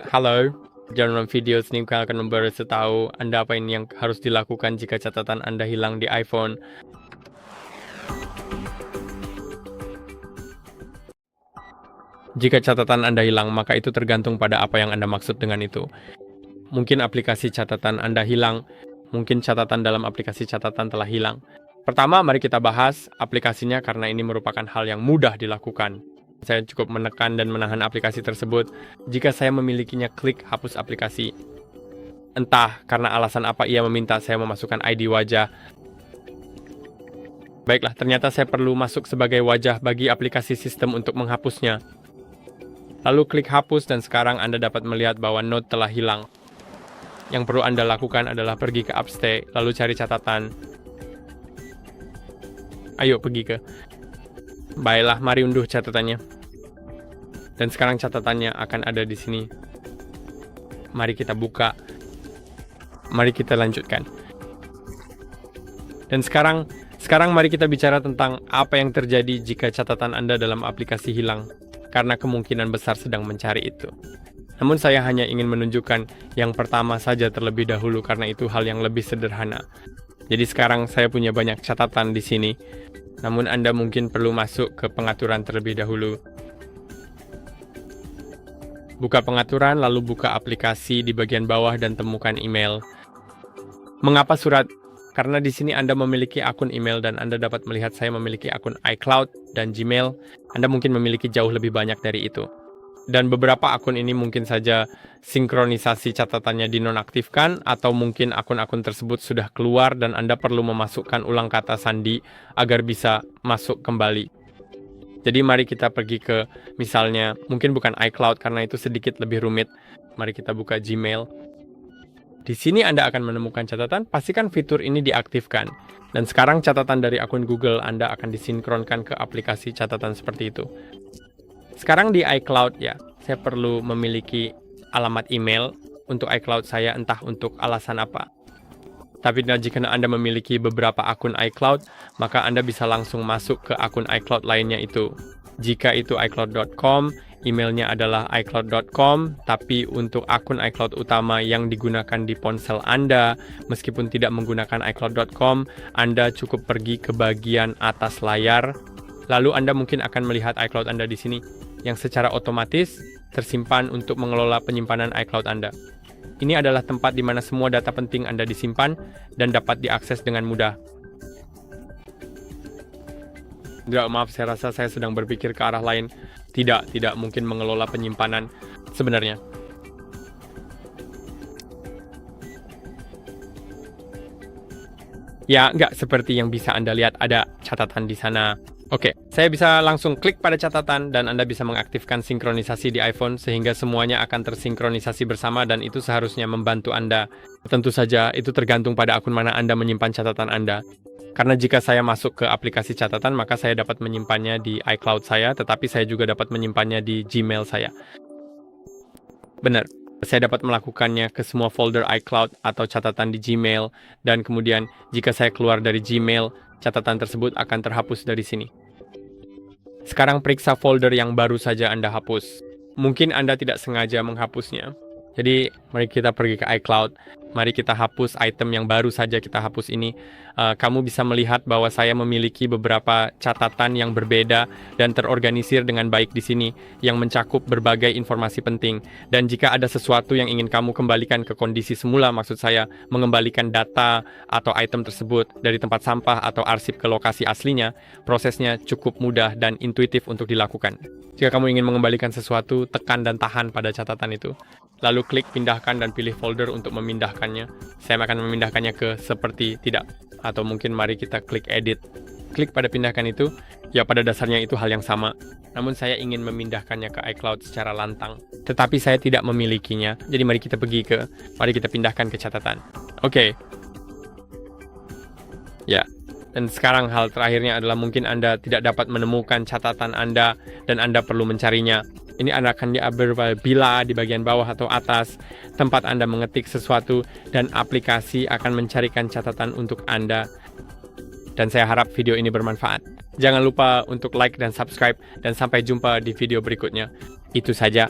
Halo, dalam video ini kami akan memberitahu Anda apa ini yang harus dilakukan jika catatan Anda hilang di iPhone. Jika catatan Anda hilang, maka itu tergantung pada apa yang Anda maksud dengan itu. Mungkin aplikasi catatan Anda hilang, mungkin catatan dalam aplikasi catatan telah hilang. Pertama, mari kita bahas aplikasinya karena ini merupakan hal yang mudah dilakukan. Saya cukup menekan dan menahan aplikasi tersebut. Jika saya memilikinya, klik hapus aplikasi. Entah karena alasan apa ia meminta saya memasukkan ID wajah. Baiklah, ternyata saya perlu masuk sebagai wajah bagi aplikasi sistem untuk menghapusnya. Lalu klik hapus dan sekarang Anda dapat melihat bahwa note telah hilang. Yang perlu Anda lakukan adalah pergi ke Upstay, lalu cari catatan. Ayo pergi ke... Baiklah, mari unduh catatannya. Dan sekarang catatannya akan ada di sini. Mari kita buka. Mari kita lanjutkan. Dan sekarang mari kita bicara tentang apa yang terjadi jika catatan Anda dalam aplikasi hilang. Karena kemungkinan besar sedang mencari itu. Namun saya hanya ingin menunjukkan yang pertama saja terlebih dahulu karena itu hal yang lebih sederhana. Jadi sekarang saya punya banyak catatan di sini. Namun Anda mungkin perlu masuk ke pengaturan terlebih dahulu. Buka pengaturan, lalu buka aplikasi di bagian bawah dan temukan email. Mengapa surat? Karena di sini Anda memiliki akun email dan Anda dapat melihat saya memiliki akun iCloud dan Gmail. Anda mungkin memiliki jauh lebih banyak dari itu. Dan beberapa akun ini mungkin saja sinkronisasi catatannya dinonaktifkan atau mungkin akun-akun tersebut sudah keluar dan Anda perlu memasukkan ulang kata sandi agar bisa masuk kembali. Jadi mari kita pergi ke misalnya, mungkin bukan iCloud karena itu sedikit lebih rumit. Mari kita buka Gmail. Di sini Anda akan menemukan catatan, pastikan fitur ini diaktifkan. Dan sekarang catatan dari akun Google Anda akan disinkronkan ke aplikasi catatan seperti itu. Sekarang di iCloud ya, saya perlu memiliki alamat email untuk iCloud saya entah untuk alasan apa. Tapi jika Anda memiliki beberapa akun iCloud, maka Anda bisa langsung masuk ke akun iCloud lainnya itu. Jika itu iCloud.com, emailnya adalah iCloud.com, tapi untuk akun iCloud utama yang digunakan di ponsel Anda, meskipun tidak menggunakan iCloud.com, Anda cukup pergi ke bagian atas layar, lalu Anda mungkin akan melihat iCloud Anda di sini, yang secara otomatis tersimpan untuk mengelola penyimpanan iCloud Anda. Ini adalah tempat di mana semua data penting Anda disimpan dan dapat diakses dengan mudah. Maaf, saya rasa saya sedang berpikir ke arah lain. Tidak mungkin mengelola penyimpanan sebenarnya. Ya, nggak seperti yang bisa Anda lihat ada catatan di sana. Oke, saya bisa langsung klik pada catatan dan Anda bisa mengaktifkan sinkronisasi di iPhone sehingga semuanya akan tersinkronisasi bersama dan itu seharusnya membantu Anda. Tentu saja itu tergantung pada akun mana Anda menyimpan catatan Anda. Karena jika saya masuk ke aplikasi catatan maka saya dapat menyimpannya di iCloud saya, tetapi saya juga dapat menyimpannya di Gmail saya. Benar, saya dapat melakukannya ke semua folder iCloud atau catatan di Gmail dan kemudian jika saya keluar dari Gmail, catatan tersebut akan terhapus dari sini. Sekarang periksa folder yang baru saja Anda hapus. Mungkin Anda tidak sengaja menghapusnya. Jadi, mari kita pergi ke iCloud. Mari kita hapus item yang baru saja kita hapus ini. Kamu bisa melihat bahwa saya memiliki beberapa catatan yang berbeda dan terorganisir dengan baik di sini, yang mencakup berbagai informasi penting. Dan jika ada sesuatu yang ingin kamu kembalikan ke kondisi semula, maksud saya mengembalikan data atau item tersebut dari tempat sampah atau arsip ke lokasi aslinya, prosesnya cukup mudah dan intuitif untuk dilakukan. Jika kamu ingin mengembalikan sesuatu, tekan dan tahan pada catatan itu. Lalu klik pindahkan dan pilih folder untuk memindahkannya. Saya akan memindahkannya ke seperti tidak. Atau mungkin mari kita klik edit. Klik pada pindahkan itu. Ya pada dasarnya itu hal yang sama. Namun saya ingin memindahkannya ke iCloud secara lantang. Tetapi saya tidak memilikinya. Jadi mari kita pindahkan ke catatan. Oke. Ya. Dan sekarang hal terakhirnya adalah mungkin Anda tidak dapat menemukan catatan Anda dan Anda perlu mencarinya. Ini Anda akan diambil bila di bagian bawah atau atas tempat Anda mengetik sesuatu dan aplikasi akan mencarikan catatan untuk Anda. Dan saya harap video ini bermanfaat. Jangan lupa untuk like dan subscribe dan sampai jumpa di video berikutnya. Itu saja.